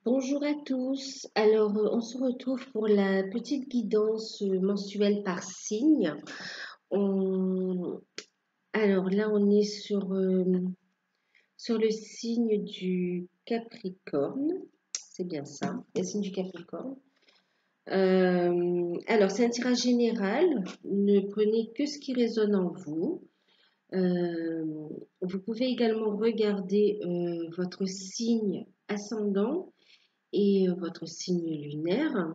Bonjour à tous. Alors, on se retrouve pour la petite guidance mensuelle par signe. On- Alors là, on est sur le signe du Capricorne. C'est bien ça, le signe du Capricorne. Alors, c'est un tirage général. Ne prenez que ce qui résonne en vous. Euh, Vous pouvez également regarder votre signe ascendant et votre signe lunaire.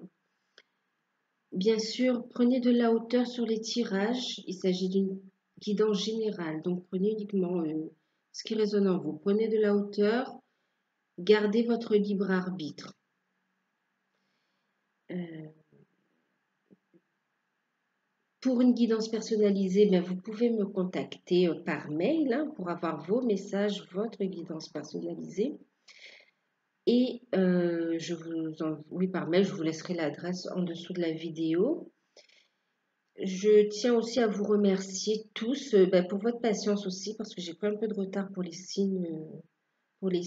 Bien sûr, prenez de la hauteur sur les tirages. Il s'agit d'une guidance générale, donc prenez uniquement ce qui résonne en vous. Prenez de la hauteur, gardez votre libre arbitre. Euh, pour une guidance personnalisée, bien, vous pouvez me contacter par mail pour avoir vos messages, votre guidance personnalisée. Et oui, par mail, je vous laisserai l'adresse en dessous de la vidéo. Je tiens aussi à vous remercier tous pour votre patience aussi, parce que j'ai pris un peu de retard pour les signes. Oui,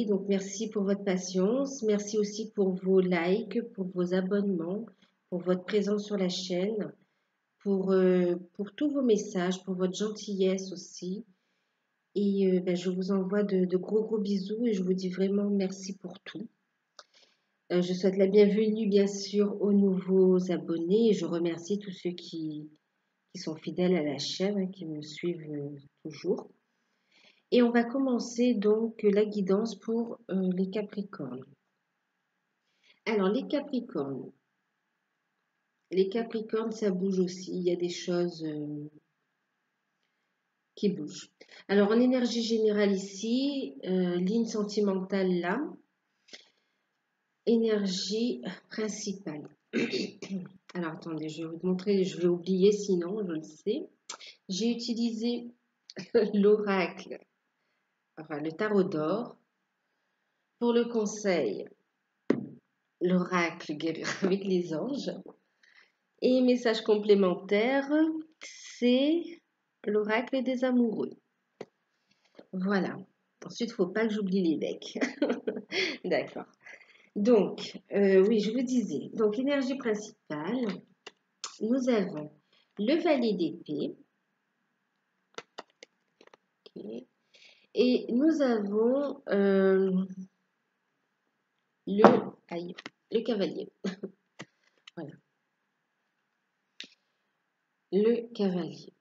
donc merci pour votre patience. Merci aussi pour vos likes, pour vos abonnements, pour votre présence sur la chaîne, pour tous vos messages, pour votre gentillesse aussi. Et je vous envoie de gros gros bisous et je vous dis vraiment merci pour tout. Je souhaite la bienvenue, bien sûr, aux nouveaux abonnés et je remercie tous ceux qui sont fidèles à la chaîne, qui me suivent toujours. Et on va commencer donc la guidance pour les Capricornes. Alors, les Capricornes, ça bouge aussi. Il y a des choses qui bougent. Alors, en énergie générale ici, ligne sentimentale là, énergie principale. Alors, attendez, je vais vous montrer, je vais oublier sinon, je le sais. J'ai utilisé l'oracle, enfin le tarot d'or, pour le conseil, l'oracle guérir avec les anges. Et message complémentaire, c'est l'oracle des amoureux. Voilà. Ensuite, il ne faut pas que j'oublie les decks. D'accord. Donc, oui, je vous disais. Donc, énergie principale, nous avons le valet d'épée. Okay. Et nous avons le cavalier. Voilà. Le cavalier.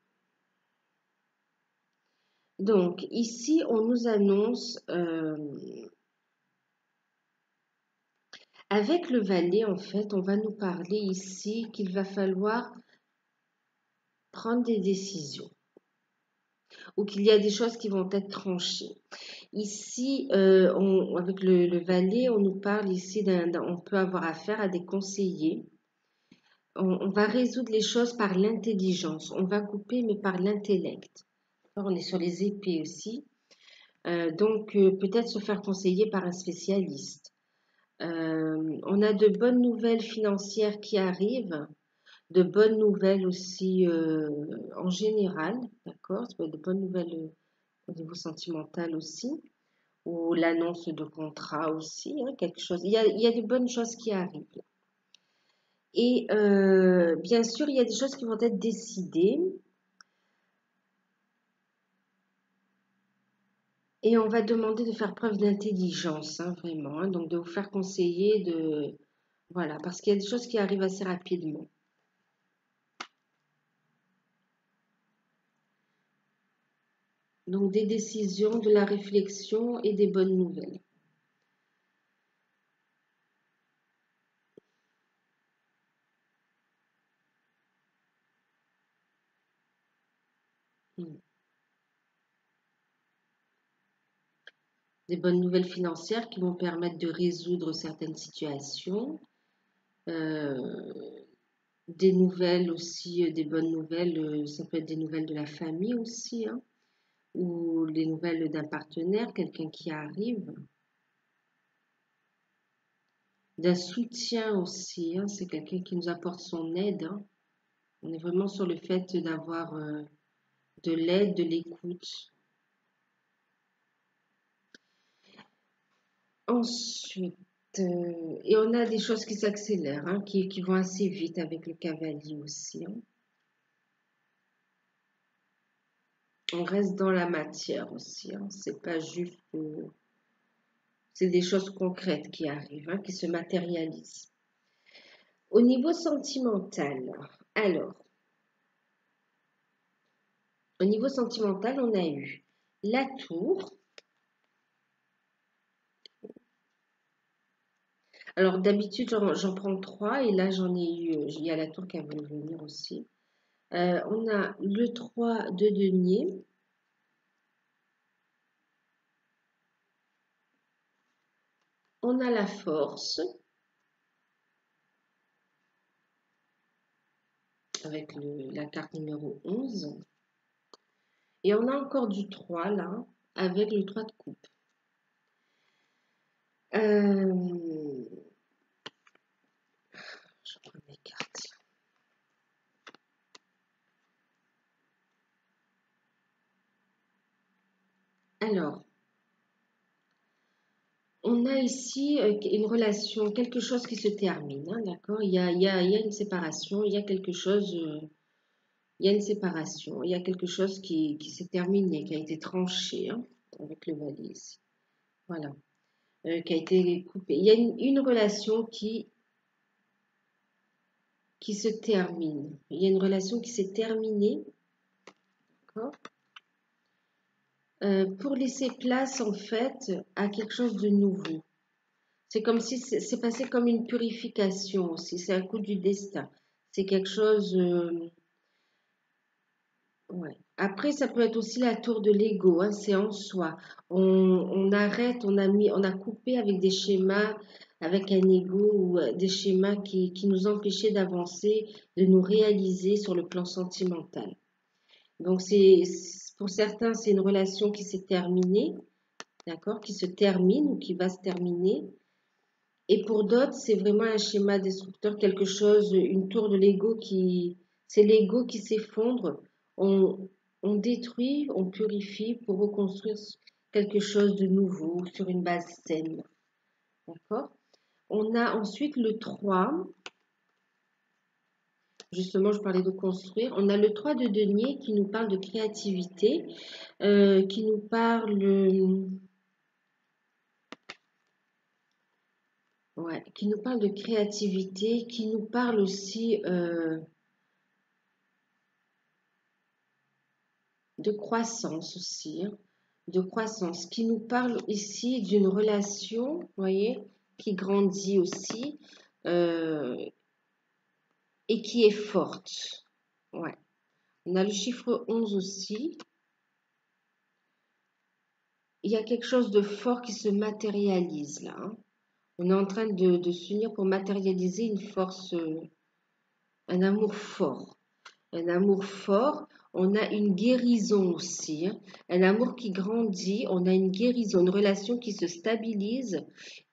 Donc, ici, on nous annonce, avec le valet, en fait, on va nous parler ici qu'il va falloir prendre des décisions ou qu'il y a des choses qui vont être tranchées. Ici, avec le valet, on nous parle ici on peut avoir affaire à des conseillers. On va résoudre les choses par l'intelligence. On va couper, mais par l'intellect. On est sur les épées aussi. Donc, peut-être se faire conseiller par un spécialiste. On a de bonnes nouvelles financières qui arrivent, de bonnes nouvelles aussi en général, d'accord? Ça peut être de bonnes nouvelles au niveau sentimental aussi, ou l'annonce de contrat aussi, hein, quelque chose. Il y a de bonnes choses qui arrivent. Et bien sûr, il y a des choses qui vont être décidées. Et on va demander de faire preuve d'intelligence, hein, vraiment, hein, donc de vous faire conseiller voilà, parce qu'il y a des choses qui arrivent assez rapidement. Donc des décisions, de la réflexion et des bonnes nouvelles. Mm. Des bonnes nouvelles financières qui vont permettre de résoudre certaines situations. Des nouvelles aussi, des bonnes nouvelles, ça peut être des nouvelles de la famille aussi, hein, ou des nouvelles d'un partenaire, quelqu'un qui arrive. D'un soutien aussi, hein, c'est quelqu'un qui nous apporte son aide, hein. On est vraiment sur le fait d'avoir de l'aide, de l'écoute. Ensuite, et on a des choses qui s'accélèrent, hein, qui vont assez vite avec le cavalier aussi, hein. On reste dans la matière aussi, hein. C'est pas juste, c'est des choses concrètes qui arrivent, hein, qui se matérialisent. Au niveau sentimental, alors, au niveau sentimental, on a eu la tour. Alors d'habitude, j'en prends 3 et là j'en ai eu, il y a la tour qui a voulu venir aussi. On a le 3 de denier. On a la force avec la carte numéro 11. Et on a encore du 3 là avec le 3 de coupe. Je prends mes cartes. Alors, on a ici une relation, quelque chose qui se termine, hein, d'accord? Il y a une séparation, il y a quelque chose, il y a une séparation, il y a quelque chose qui s'est terminé, qui a été tranché, hein, avec le valet ici. Voilà, qui a été coupé. Il y a une relation qui se termine. Il y a une relation qui s'est terminée, d'accord? Pour laisser place en fait à quelque chose de nouveau. C'est comme si c'est passé comme une purification aussi. C'est un coup du destin. C'est quelque chose. Ouais. Après, ça peut être aussi la tour de l'ego, hein, c'est en soi. On arrête, on a coupé avec des schémas, avec un ego ou des schémas qui nous empêchaient d'avancer, de nous réaliser sur le plan sentimental. Donc, pour certains, c'est une relation qui s'est terminée, d'accord, qui se termine ou qui va se terminer. Et pour d'autres, c'est vraiment un schéma destructeur, quelque chose, une tour de l'ego c'est l'ego qui s'effondre. On, on détruit, on purifie pour reconstruire quelque chose de nouveau sur une base saine. D'accord? On a ensuite le 3. Justement, je parlais de construire. On a le 3 de denier qui nous parle de créativité, qui nous parle, ouais, qui nous parle de créativité, qui nous parle aussi de croissance aussi, hein, de croissance, qui nous parle ici d'une relation, vous voyez, qui grandit aussi euh, et qui est forte. Ouais. On a le chiffre 11 aussi. Il y a quelque chose de fort qui se matérialise là, hein. On est en train de s'unir pour matérialiser une force, un amour fort. Un amour fort, on a une guérison aussi, hein. Un amour qui grandit, on a une guérison, une relation qui se stabilise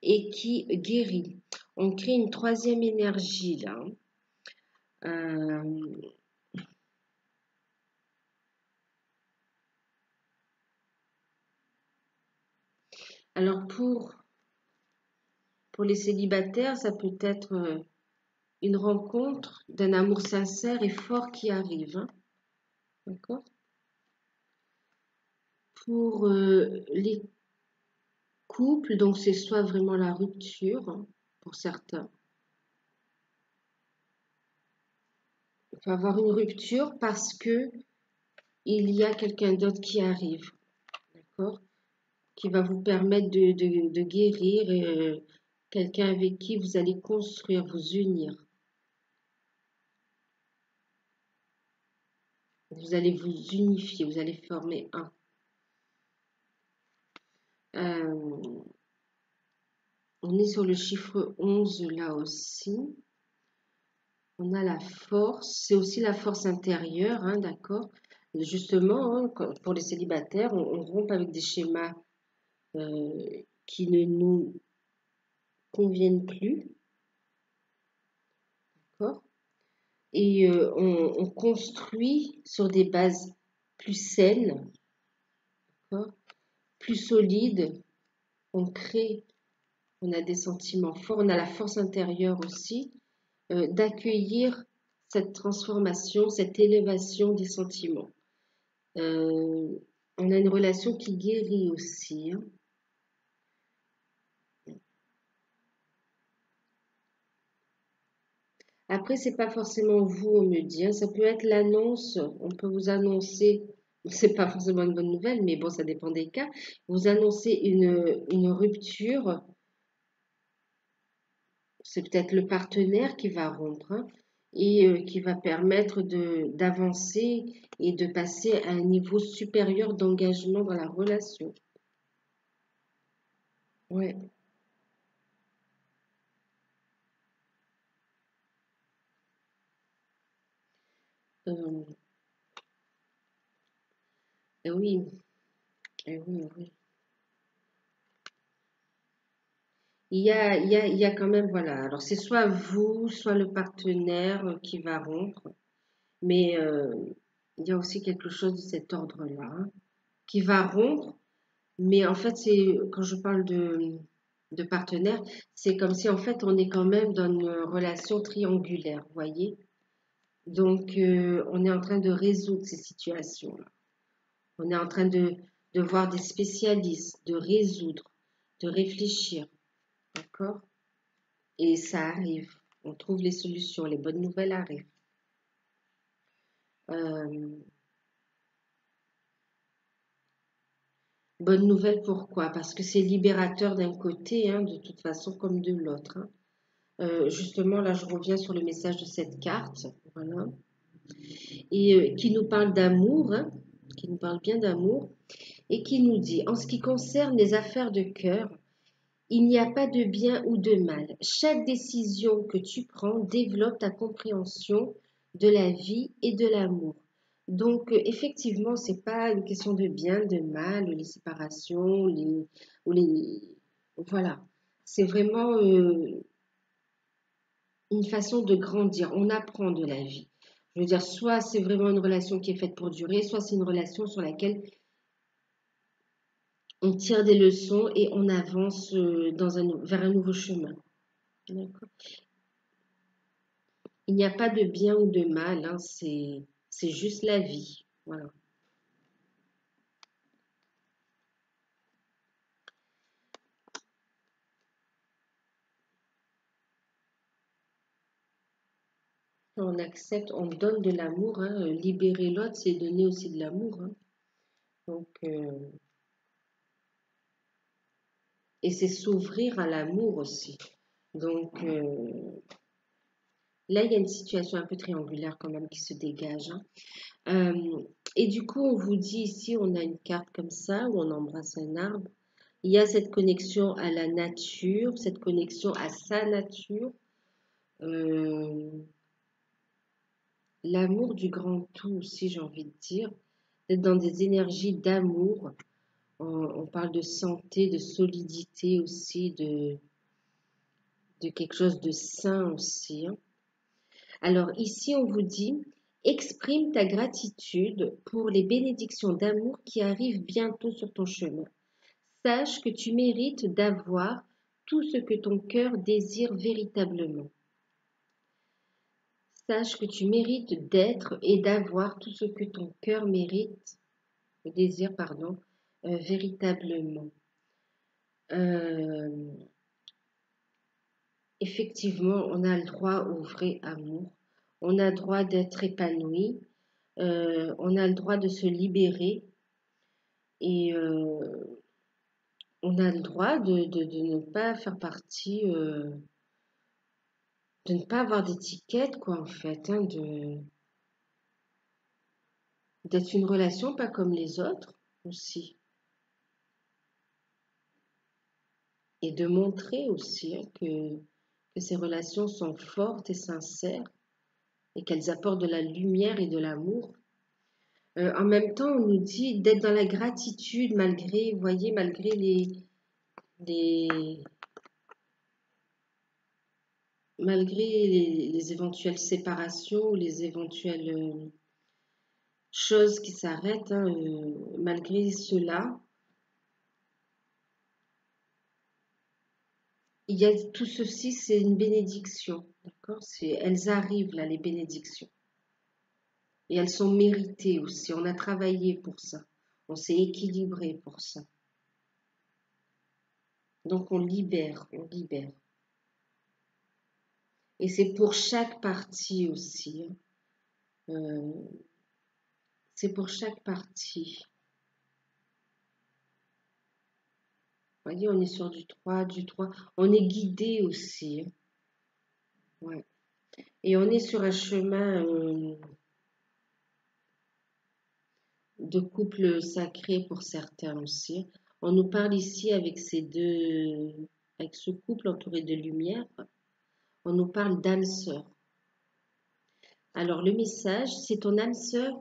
et qui guérit. On crée une troisième énergie là, hein. Alors pour les célibataires, ça peut être une rencontre d'un amour sincère et fort qui arrive, hein. D'accord? Pour les couples, donc c'est soit vraiment la rupture, hein, pour certains. Il faut avoir une rupture parce que il y a quelqu'un d'autre qui arrive, d'accord? Qui va vous permettre de guérir, quelqu'un avec qui vous allez construire, vous unir. Vous allez vous unifier, vous allez former un. On est sur le chiffre 11 là aussi. On a la force, c'est aussi la force intérieure, hein, d'accord? Justement, hein, pour les célibataires, on rompt avec des schémas qui ne nous conviennent plus, d'accord? Et on construit sur des bases plus saines, d'accord, plus solides. On crée on a des sentiments forts, on a la force intérieure aussi d'accueillir cette transformation, cette élévation des sentiments. On a une relation qui guérit aussi, hein. Après, c'est pas forcément vous, on me dit, hein, ça peut être l'annonce, on peut vous annoncer, c'est pas forcément une bonne nouvelle, mais bon, ça dépend des cas, vous annoncez une rupture, c'est peut-être le partenaire qui va rompre, hein, et qui va permettre d'avancer et de passer à un niveau supérieur d'engagement dans la relation. Ouais. Euh, oui, oui, oui. Il y a quand même, voilà. Alors, c'est soit vous, soit le partenaire qui va rompre, mais il y a aussi quelque chose de cet ordre-là, hein, qui va rompre, mais en fait, c'est quand je parle de partenaire, c'est comme si en fait on est quand même dans une relation triangulaire, vous voyez? Donc, on est en train de résoudre ces situations-là. On est en train de voir des spécialistes, de résoudre, de réfléchir, d'accord? Et ça arrive. On trouve les solutions, les bonnes nouvelles arrivent. Euh, Bonne nouvelle, pourquoi? Parce que c'est libérateur d'un côté, hein, de toute façon, comme de l'autre, hein. Justement, là, je reviens sur le message de cette carte, voilà, et qui nous parle d'amour, hein, qui nous parle bien d'amour, et qui nous dit, en ce qui concerne les affaires de cœur, il n'y a pas de bien ou de mal. Chaque décision que tu prends développe ta compréhension de la vie et de l'amour. Donc, effectivement, c'est pas une question de bien, de mal, les séparations, ou les, voilà. C'est vraiment une façon de grandir. On apprend de la vie. Je veux dire, soit c'est vraiment une relation qui est faite pour durer, soit c'est une relation sur laquelle on tire des leçons et on avance vers un nouveau chemin. D'accord. Il n'y a pas de bien ou de mal, hein, c'est juste la vie. Voilà. On accepte, on donne de l'amour, hein. Libérer l'autre, c'est donner aussi de l'amour, hein. Donc, et c'est s'ouvrir à l'amour aussi. Donc, là, il y a une situation un peu triangulaire quand même qui se dégage, hein. Et du coup, on vous dit ici, on a une carte comme ça où on embrasse un arbre. Il y a cette connexion à la nature, cette connexion à sa nature. Euh, L'amour du grand tout aussi, j'ai envie de dire, d'être dans des énergies d'amour. On parle de santé, de solidité aussi, de quelque chose de sain aussi, hein. Alors ici, on vous dit, exprime ta gratitude pour les bénédictions d'amour qui arrivent bientôt sur ton chemin. Sache que tu mérites d'avoir tout ce que ton cœur désire véritablement. Sache que tu mérites d'être et d'avoir tout ce que ton cœur mérite, désire, pardon, véritablement. Euh, Effectivement, on a le droit au vrai amour. On a le droit d'être épanoui. On a le droit de se libérer. Et on a le droit de ne pas faire partie, de ne pas avoir d'étiquette, quoi, en fait, hein, d'être une relation pas comme les autres aussi. Et de montrer aussi, hein, que ces relations sont fortes et sincères et qu'elles apportent de la lumière et de l'amour. En même temps, on nous dit d'être dans la gratitude malgré, vous voyez, malgré les, malgré les éventuelles séparations ou les éventuelles choses qui s'arrêtent, hein, malgré cela, il y a tout ceci, c'est une bénédiction, d'accord? Elles arrivent là, les bénédictions. Et elles sont méritées aussi. On a travaillé pour ça. On s'est équilibré pour ça. Donc on libère, on libère. Et c'est pour chaque partie aussi. C'est pour chaque partie. Vous voyez, on est sur du 3, du 3. On est guidé aussi. Ouais. Et on est sur un chemin de couple sacré pour certains aussi. On nous parle ici avec avec ce couple entouré de lumière, on nous parle d'âme sœur. Alors le message, c'est ton âme sœur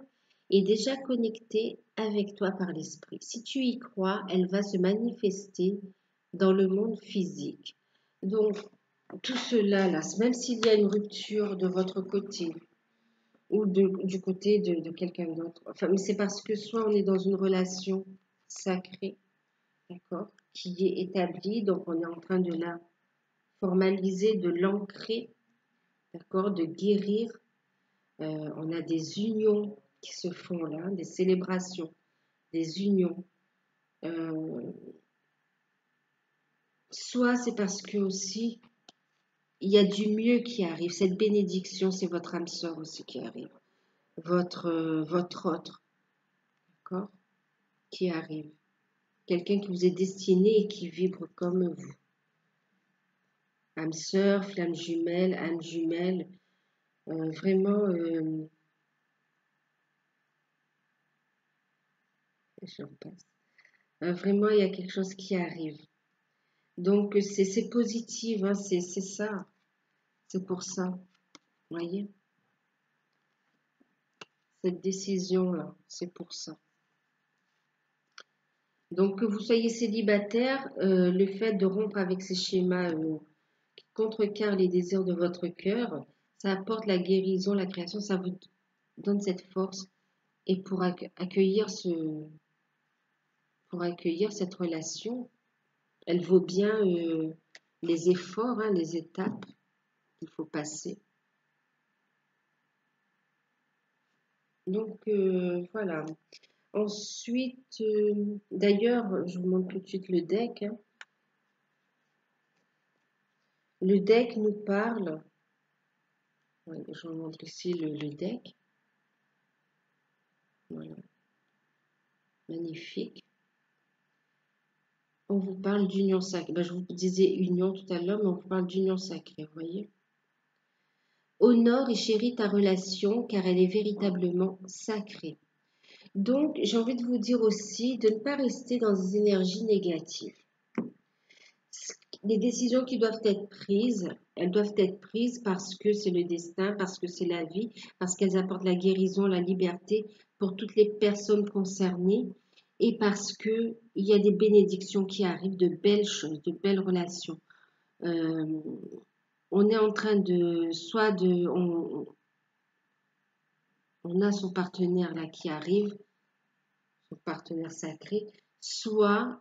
est déjà connectée avec toi par l'esprit. Si tu y crois, elle va se manifester dans le monde physique. Donc tout cela là, même s'il y a une rupture de votre côté, ou du côté de quelqu'un d'autre. Enfin, mais c'est parce que soit on est dans une relation sacrée, d'accord, qui est établie, donc on est en train de la formaliser, de l'ancrer, d'accord, de guérir. On a des unions qui se font là, des célébrations, des unions. Soit c'est parce que aussi il y a du mieux qui arrive. Cette bénédiction, c'est votre âme sœur aussi qui arrive. Votre autre, d'accord, qui arrive. Quelqu'un qui vous est destiné et qui vibre comme vous. Âme sœur, flamme jumelle, âme jumelle, vraiment, j'en passe. Vraiment, il y a quelque chose qui arrive. Donc, c'est positif, hein, c'est ça. C'est pour ça, vous voyez, cette décision-là, c'est pour ça. Donc, que vous soyez célibataire, le fait de rompre avec ces schémas qui contrecarrent les désirs de votre cœur, ça apporte la guérison, la création, ça vous donne cette force. Et pour accueillir cette relation, elle vaut bien les efforts, hein, les étapes qu'il faut passer. Donc voilà. Ensuite, d'ailleurs, je vous montre tout de suite le deck, hein. Le deck nous parle. Ouais, je vous montre ici le deck. Voilà. Magnifique. On vous parle d'union sacrée. Ben, je vous disais union tout à l'heure, mais on vous parle d'union sacrée, vous voyez. Honore et chéris ta relation car elle est véritablement sacrée. Donc, j'ai envie de vous dire aussi de ne pas rester dans des énergies négatives. Les décisions qui doivent être prises, elles doivent être prises parce que c'est le destin, parce que c'est la vie, parce qu'elles apportent la guérison, la liberté pour toutes les personnes concernées et parce qu'il y a des bénédictions qui arrivent, de belles choses, de belles relations. On est en train de, on a son partenaire là qui arrive, son partenaire sacré, soit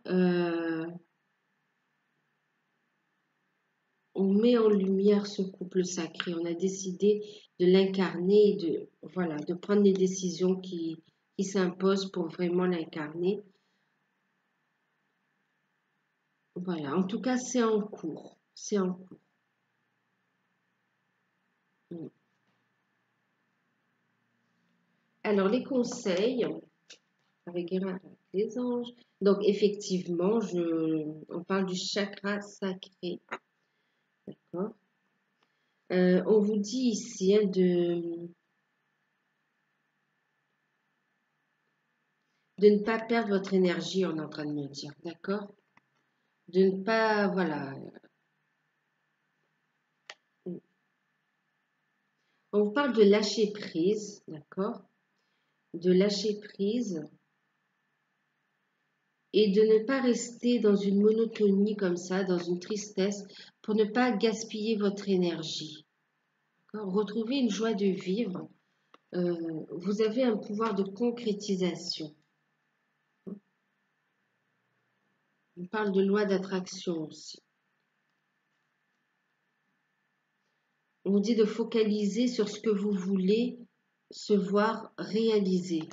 on met en lumière ce couple sacré. On a décidé de l'incarner et de prendre les décisions qui s'imposent pour vraiment l'incarner. Voilà, en tout cas, c'est en cours. C'est en cours. Alors, les conseils, avec les anges. Donc, effectivement, on parle du chakra sacré. D'accord. On vous dit ici hein, de ne pas perdre votre énergie, on est en train de me dire. D'accord. De ne pas, voilà. On vous parle de lâcher prise, d'accord? De lâcher prise et de ne pas rester dans une monotonie comme ça, dans une tristesse, pour ne pas gaspiller votre énergie. Retrouvez une joie de vivre. Vous avez un pouvoir de concrétisation. On parle de loi d'attraction aussi. On vous dit de focaliser sur ce que vous voulez se voir réaliser.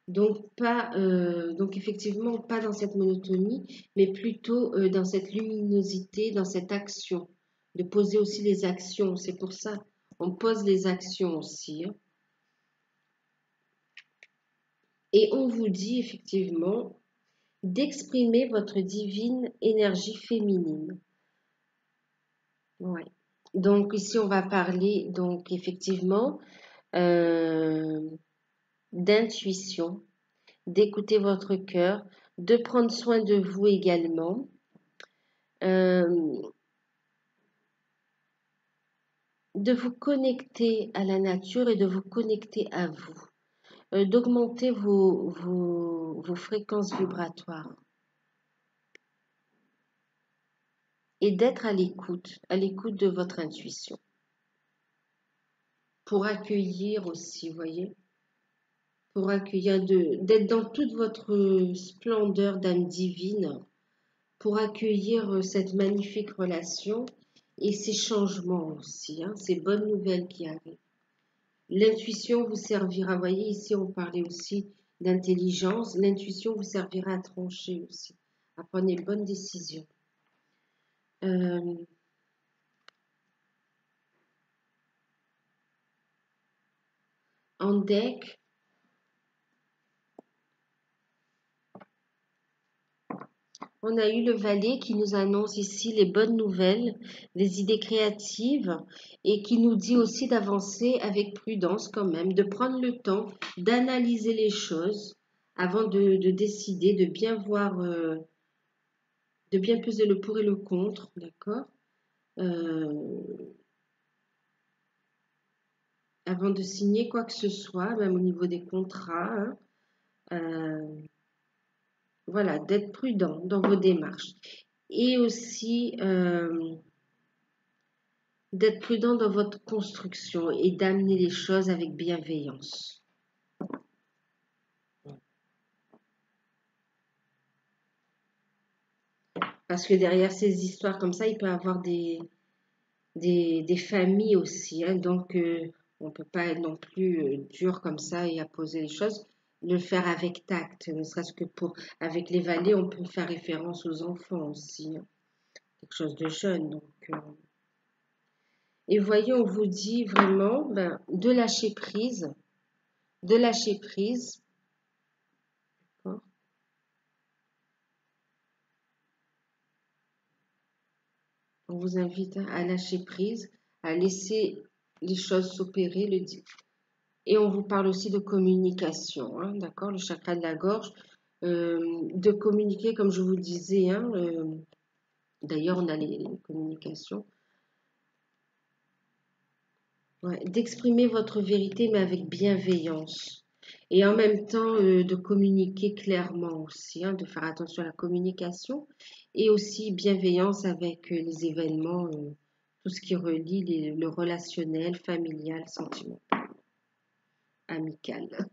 Donc, donc effectivement, pas dans cette monotonie, mais plutôt dans cette luminosité, dans cette action. De poser aussi les actions, c'est pour ça. On pose les actions aussi. Hein. Et on vous dit effectivement d'exprimer votre divine énergie féminine. Ouais. Donc ici, on va parler donc effectivement d'intuition, d'écouter votre cœur, de prendre soin de vous également, de vous connecter à la nature et de vous connecter à vous, d'augmenter vos fréquences vibratoires et d'être à l'écoute de votre intuition pour accueillir aussi, vous voyez, pour accueillir, d'être dans toute votre splendeur d'âme divine, pour accueillir cette magnifique relation et ces changements aussi, hein, ces bonnes nouvelles qui arrivent. L'intuition vous servira, vous voyez, ici on parlait aussi d'intelligence, l'intuition vous servira à trancher aussi, à prendre les bonnes décisions. En deck, on a eu le valet qui nous annonce ici les bonnes nouvelles, les idées créatives et qui nous dit aussi d'avancer avec prudence quand même, de prendre le temps d'analyser les choses avant de décider, de bien voir, de bien peser le pour et le contre, d'accord avant de signer quoi que ce soit, même au niveau des contrats. Hein, voilà, d'être prudent dans vos démarches. Et aussi d'être prudent dans votre construction et d'amener les choses avec bienveillance. Parce que derrière ces histoires comme ça, il peut y avoir des familles aussi. Hein, donc, on ne peut pas être non plus dur comme ça et poser les choses. Le faire avec tact, ne serait-ce que avec les valets, on peut faire référence aux enfants aussi. Hein, quelque chose de jeune. Donc, et voyez, on vous dit vraiment de lâcher prise. De lâcher prise. On vous invite à lâcher prise, à laisser les choses s'opérer. Et on vous parle aussi de communication, hein, d'accord, le chakra de la gorge. De communiquer, comme je vous disais, hein, d'ailleurs, on a les communications. Ouais, d'exprimer votre vérité, mais avec bienveillance. Et en même temps, de communiquer clairement aussi, hein, de faire attention à la communication. Et aussi bienveillance avec les événements, tout ce qui relie le relationnel, familial, sentimental, amical.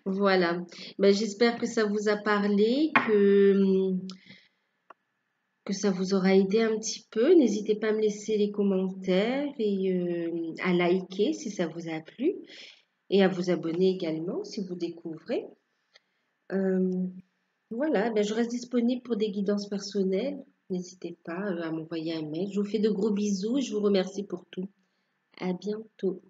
Voilà. Ben, j'espère que ça vous a parlé, que ça vous aura aidé un petit peu. N'hésitez pas à me laisser les commentaires et à liker si ça vous a plu et à vous abonner également si vous découvrez. Voilà, ben je reste disponible pour des guidances personnelles. N'hésitez pas à m'envoyer un mail. Je vous fais de gros bisous et je vous remercie pour tout. À bientôt.